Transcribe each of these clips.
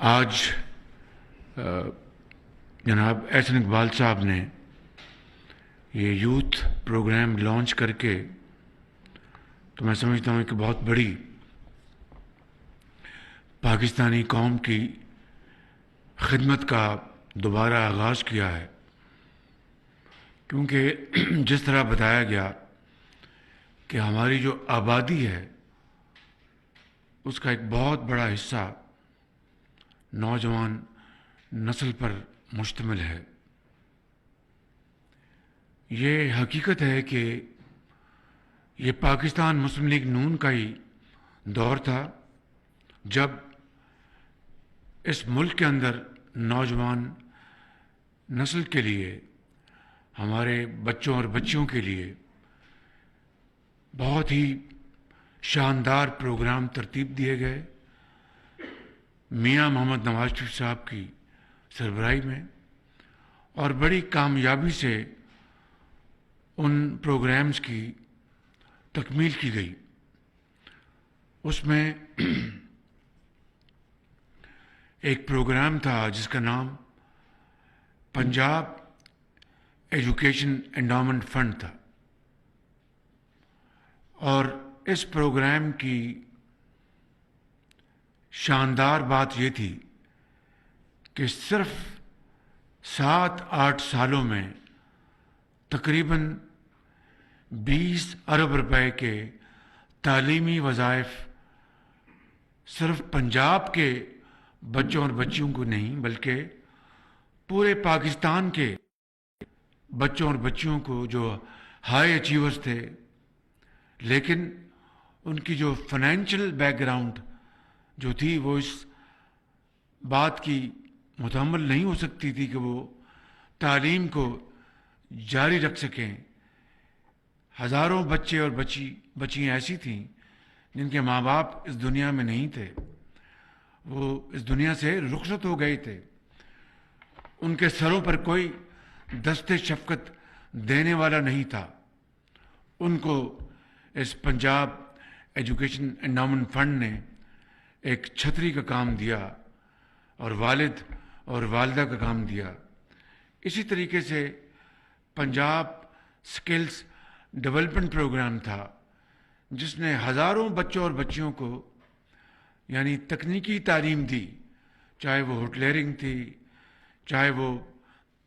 آج جناب احسن اقبال صاحب نے یہ یوتھ پروگرام لانچ کر کے تو میں سمجھتا ہوں کہ بہت بڑی پاکستانی قوم کی خدمت کا دوبارہ آغاز کیا ہے، کیونکہ جس طرح بتایا گیا کہ ہماری جو آبادی ہے اس کا ایک بہت بڑا حصہ نوجوان نسل پر مشتمل ہے۔ یہ حقیقت ہے کہ یہ پاکستان مسلم لیگ نون کا ہی دور تھا جب اس ملک کے اندر نوجوان نسل کے لیے، ہمارے بچوں اور بچیوں کے لیے بہت ہی شاندار پروگرام ترتیب دیے گئے میاں محمد نواز شریف صاحب کی سربراہی میں، اور بڑی کامیابی سے ان پروگرامز کی تکمیل کی گئی۔ اس میں ایک پروگرام تھا جس کا نام پنجاب ایجوکیشن انڈاؤمنٹ فنڈ تھا، اور اس پروگرام کی شاندار بات یہ تھی کہ صرف 7-8 سالوں میں تقریباً 20 ارب روپے کے تعلیمی وظائف صرف پنجاب کے بچوں اور بچیوں کو نہیں بلکہ پورے پاکستان کے بچوں اور بچیوں کو جو ہائی اچیورز تھے لیکن ان کی جو فائنینشیل بیک گراؤنڈ جو تھی وہ اس بات کی متحمل نہیں ہو سکتی تھی کہ وہ تعلیم کو جاری رکھ سکیں۔ ہزاروں بچے اور بچیاں ایسی تھیں جن کے ماں باپ اس دنیا میں نہیں تھے، وہ اس دنیا سے رخصت ہو گئے تھے، ان کے سروں پر کوئی دست شفقت دینے والا نہیں تھا۔ ان کو اس پنجاب ایجوکیشن انڈاؤمنٹ فنڈ نے ایک چھتری کا کام دیا اور والد اور والدہ کا کام دیا۔ اسی طریقے سے پنجاب سکلز ڈیولپمنٹ پروگرام تھا جس نے ہزاروں بچوں اور بچیوں کو یعنی تکنیکی تعلیم دی، چاہے وہ ہوٹلیرنگ تھی، چاہے وہ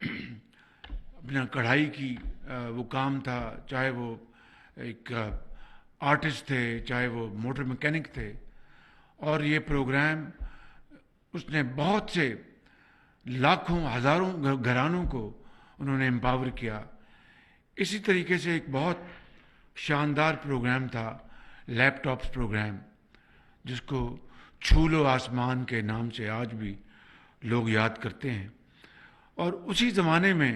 اپنا کڑھائی کی وہ کام تھا، چاہے وہ ایک آرٹسٹ تھے، چاہے وہ موٹر میکینک تھے، اور یہ پروگرام اس نے بہت سے لاکھوں ہزاروں گھرانوں کو انہوں نے امپاور کیا۔ اسی طریقے سے ایک بہت شاندار پروگرام تھا لیپ ٹاپس پروگرام، جس کو چھو لو آسمان کے نام سے آج بھی لوگ یاد کرتے ہیں، اور اسی زمانے میں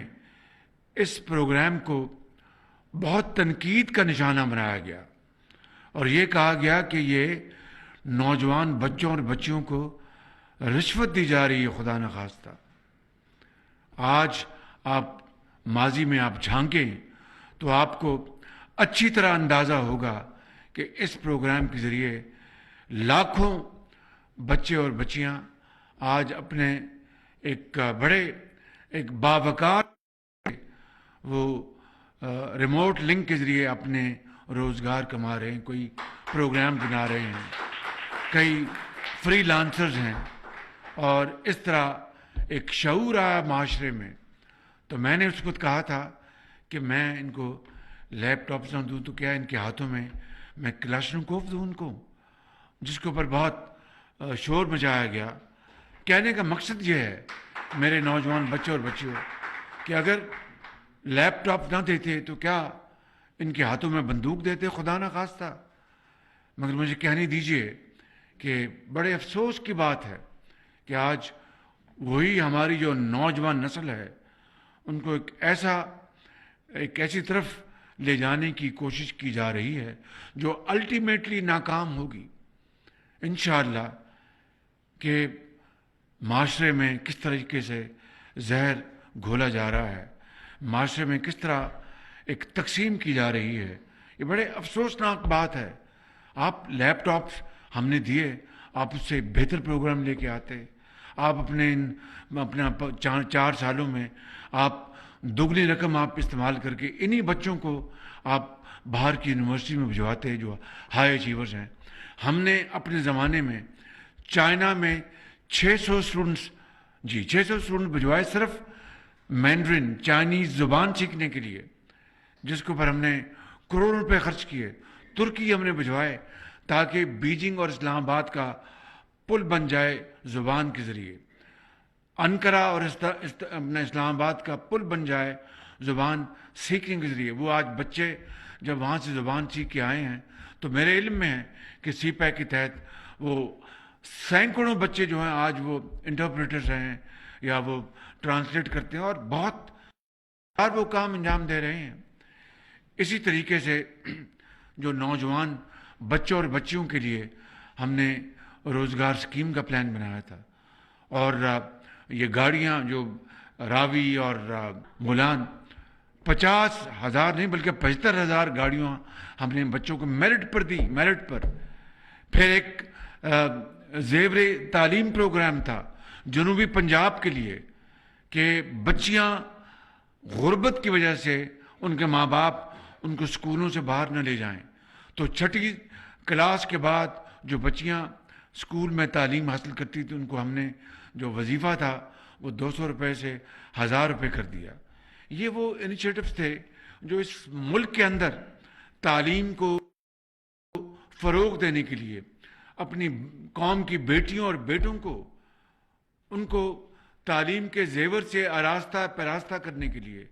اس پروگرام کو بہت تنقید کا نشانہ بنایا گیا اور یہ کہا گیا کہ یہ نوجوان بچوں اور بچیوں کو رشوت دی جا رہی ہے خدا نخواستہ۔ آج آپ ماضی میں آپ جھانکیں تو آپ کو اچھی طرح اندازہ ہوگا کہ اس پروگرام کے ذریعے لاکھوں بچے اور بچیاں آج اپنے ایک باوقار وہ ریموٹ لنک کے ذریعے اپنے روزگار کما رہے ہیں، کوئی پروگرام بنا رہے ہیں، کئی فری لانسرز ہیں، اور اس طرح ایک شعور آیا معاشرے میں۔ تو میں نے اس وقت کہا تھا کہ میں ان کو لیپ ٹاپس نہ دوں تو کیا ان کے ہاتھوں میں کلاشنکوف دوں ان کو، جس کے اوپر بہت شور مچایا گیا۔ کہنے کا مقصد یہ ہے میرے نوجوان بچوں اور بچیوں کہ اگر لیپ ٹاپ نہ دیتے تو کیا ان کے ہاتھوں میں بندوق دیتے خدا نہ خواستہ؟ مگر مجھے کہنے دیجئے کہ بڑے افسوس کی بات ہے کہ آج وہی ہماری جو نوجوان نسل ہے ان کو ایک ایسی طرف لے جانے کی کوشش کی جا رہی ہے جو الٹیمیٹلی ناکام ہوگی انشاءاللہ، کہ معاشرے میں کس طریقے سے زہر گھولا جا رہا ہے، معاشرے میں کس طرح ایک تقسیم کی جا رہی ہے۔ یہ بڑے افسوسناک بات ہے۔ آپ لیپ ٹاپس ہم نے دیے، آپ اس سے بہتر پروگرام لے کے آتے، آپ اپنے اپنا 4 سالوں میں آپ دگنی رقم آپ استعمال کر کے انہی بچوں کو آپ باہر کی یونیورسٹی میں بھجواتے ہیں جو ہائی اچیورز ہیں. ہم نے اپنے زمانے میں چائنا میں 600 اسٹوڈنٹس 600 اسٹوڈنٹ بھجوائے صرف مینڈرن چائنیز زبان سیکھنے کے لیے، جس کے اوپر ہم نے کروڑوں روپے خرچ کیے. ترکی ہم نے بھجوائے تاکہ بیجنگ اور اسلام آباد کا پل بن جائے زبان کے ذریعے. انقرہ اور اپنا اسلام آباد کا پل بن جائے زبان سیکھنے کے ذریعے. وہ آج بچے جب وہاں سے زبان سیکھ کے آئے ہیں تو میرے علم میں ہے کہ سی پیک کے تحت وہ سینکڑوں بچے جو ہیں آج وہ انٹرپریٹرز ہیں یا وہ ٹرانسلیٹ کرتے ہیں اور بہت بار وہ کام انجام دے رہے ہیں. اسی طریقے سے جو نوجوان بچوں اور بچیوں کے لیے ہم نے روزگار اسکیم کا پلان بنایا تھا، اور یہ گاڑیاں جو راوی اور مولان 50,000 نہیں بلکہ 75,000 گاڑیاں ہم نے بچوں کو میرٹ پر دی، میرٹ پر. پھر ایک زیور تعلیم پروگرام تھا جنوبی پنجاب کے لیے کہ بچیاں غربت کی وجہ سے ان کے ماں باپ ان کو اسکولوں سے باہر نہ لے جائیں، تو 6ٹھی کلاس کے بعد جو بچیاں اسکول میں تعلیم حاصل کرتی تھیں ان کو ہم نے جو وظیفہ تھا وہ 200 روپے سے 1000 روپے کر دیا. یہ وہ انیشیٹوز تھے جو اس ملک کے اندر تعلیم کو فروغ دینے کے لیے، اپنی قوم کی بیٹیوں اور بیٹوں کو ان کو تعلیم کے زیور سے آراستہ پیراستہ کرنے کے لیے